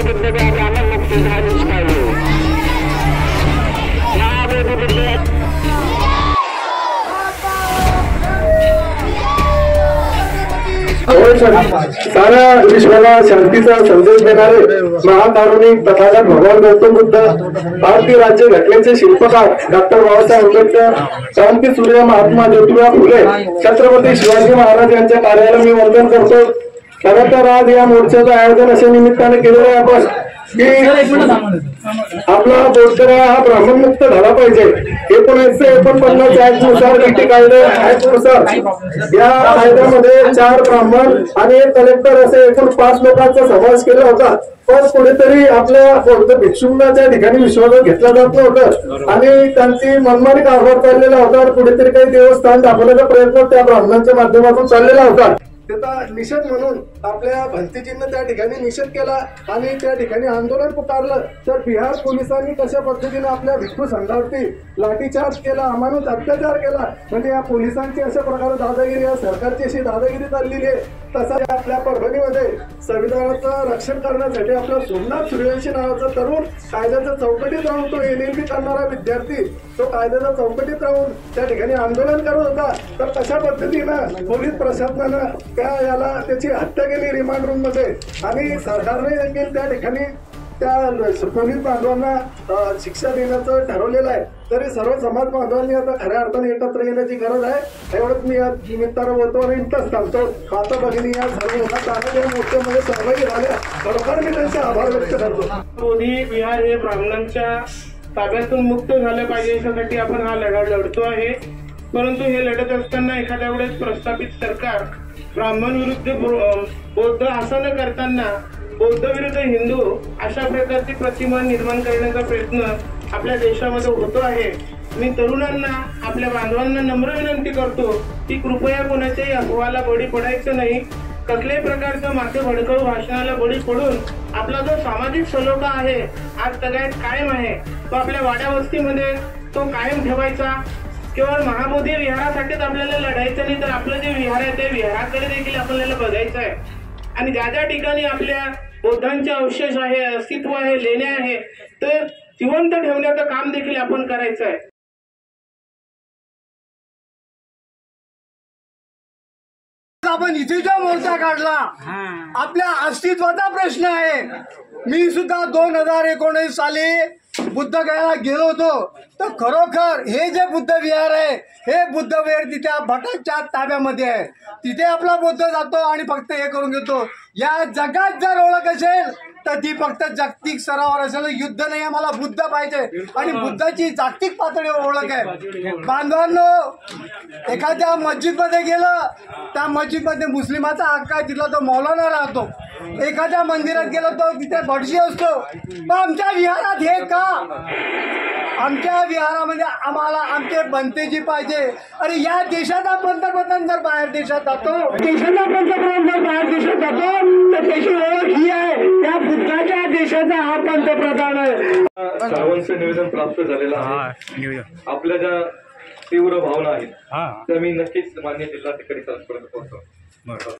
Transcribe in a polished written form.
बिहार बुद्धगया ब्राह्मण मुक्ति धार्मिक साऱ्या विश्वाला शांतीचा संदेश देणारे महाकारुणिक तथागत भगवान गौतम बुद्ध, भारतीय राज्य घटनेचे शिल्पकार डॉक्टर बाबासाहेब आंबेडकर, क्रांती सूर्य महात्मा ज्योतिबा फुले, छत्रपती शिवाजी महाराज यांच्या कार्याला मी वंदन करतो। खरं तर आज या मोर्चाचं आयोजन अशा निमित्ताने केलेलं आहे आपण की आपला बोधगया हा ब्राह्मणमुक्त झाला पाहिजे। 1949 ऍक्ट नुसार नीती कायदा ऍक्ट नुसार या कायद्यामध्ये 4 ब्राह्मण आणि 1 कलेक्टर असे एकूण 5 लोकांचा समावेश केला होता। पण कुठेतरी आपल्या बौद्ध भिक्षूंना त्या ठिकाणी विश्वासात घेतला जात नव्हतं आणि त्यांची मनमानी कारभार चाललेला होता। कुठेतरी काही देवस्थान दाखवण्याचा प्रयत्न त्या ब्राह्मणांच्या माध्यमातून चाललेला होता। त्याचा निषेध म्हणून आपल्या भंतीजींना त्या ठिकाणी निषेध केला आणि त्या ठिकाणी आंदोलन पुकारलं। तर बिहार पोलिसांनी कशा पद्धतीने आपल्या भिक्षू संघावरती लाठीचार्ज केला, अमानुष अत्याचार केला, म्हणजे या पोलिसांची अशा प्रकारे दादागिरी, या सरकारची अशी दादागिरी चाललेली आहे। तसा आपल्या परभणीमध्ये संविधानाचं रक्षण करण्यासाठी आपला सोमनाथ सूर्यवंशी नावाचा तरुण कायद्याच्या चौकटीत राहून तो LLB करणारा विद्यार्थी तो कायद्याच्या चौकटीत राहून त्या ठिकाणी आंदोलन करत होता। तर कशा पद्धतीनं पोलीस प्रशासनानं याला त्याची हत्या केली रिमांड रूम मध्ये आणि सरकारने देखील त्या ठिकाणी त्या पोलीस बांधवांना शिक्षा देण्याचं ठरवलेलं आहे। तरी सर्व समाज बांधवांनी आता खऱ्या अर्थाने एकत्र येण्याची गरज आहे। एवढंच मी या निमित्तानं बोलतो आणि इथंच थांबतो। माता भगिनी या सर्व मोर्चामध्ये सहभागी झाल्या, खरोखर मी त्यांचे आभार व्यक्त करतो। मोदी बिहार हे ब्राह्मणांच्या ताब्यातून मुक्त झालं पाहिजे यासाठी आपण हा लढा लढतो आहे। परंतु हे लढत असताना एखाद्या वेळेस प्रस्थापित सरकार ब्राह्मण विरुद्ध बौद्ध असं न करताना बौद्ध विरुद्ध हिंदू अशा प्रकारची प्रतिमा निर्माण करण्याचा प्रयत्न आपल्या देशामध्ये होतो आहे। मी तरुणांना, आपल्या बांधवांना नम्र विनंती करतो की कृपया कोणाच्याही अफवाला बळी पडायचं नाही, कसल्याही प्रकारचं माथे भडकवू भाषणाला बळी पडून आपला जो सामाजिक सलोखा आहे आज सगळ्यात कायम आहे तो आपल्या वाड्या वस्तीमध्ये तो कायम ठेवायचा। केवळ महाबोधी विहारासाठीच आपल्याला लढायचं नाही, तर आपलं जे विहार आहे ते विहाराकडे देखील आपल्याला बघायचं आहे आणि ज्या ज्या ठिकाणी आपल्या बौद्धांचे अवशेष आहे, अस्तित्व आहे, लेण्या आहे, तर जिवंत ठेवण्याचं काम देखील आपण करायचं आहे। आपण इथे जो मोर्चा काढला आपल्या अस्तित्वाचा प्रश्न आहे। मी सुद्धा 2019 साली बुद्धगयाला गेलो होतो, तर खरोखर हे जे बुद्ध विहार आहे हे बुद्ध विहार तिथे भटांच्या ताब्यामध्ये आहे। तिथे आपला बुद्ध जातो आणि फक्त हे करून घेतो। या जगात जर ओळख असेल तर ती फक्त जागतिक स्तरावर असेल, युद्ध नाही, आम्हाला बुद्ध पाहिजे आणि बुद्धाची जागतिक पातळीवर ओळख आहे। बांधवांनो, एखाद्या मस्जिदमध्ये गेलं त्या मस्जिदमध्ये मुस्लिमाचा हक्क आहे, तिथला तो मौलाना राहतो। एखाद्या मंदिरात गेलो तो तिथे भटजी असतो, पण आमच्या विहारात हे का? आमच्या विहारामध्ये आम्हाला आमचे बनतेजी पाहिजे। आणि या देशाचा पंतप्रधान जर बाहेर देशात जातो, देशाचा पंतप्रधान जर बाहेर देशात जातो तर त्याची ओळख ही आहे, त्या बुद्धाच्या देशाचा हा पंतप्रधान आहे। सर्वांचं निवेदन प्राप्त झालेलं आहे। आपल्या ज्या तीव्र भावना आहेत त्या मी नक्कीच मान्य जिल्हाधिकारी पर्यंत पोहोचतो।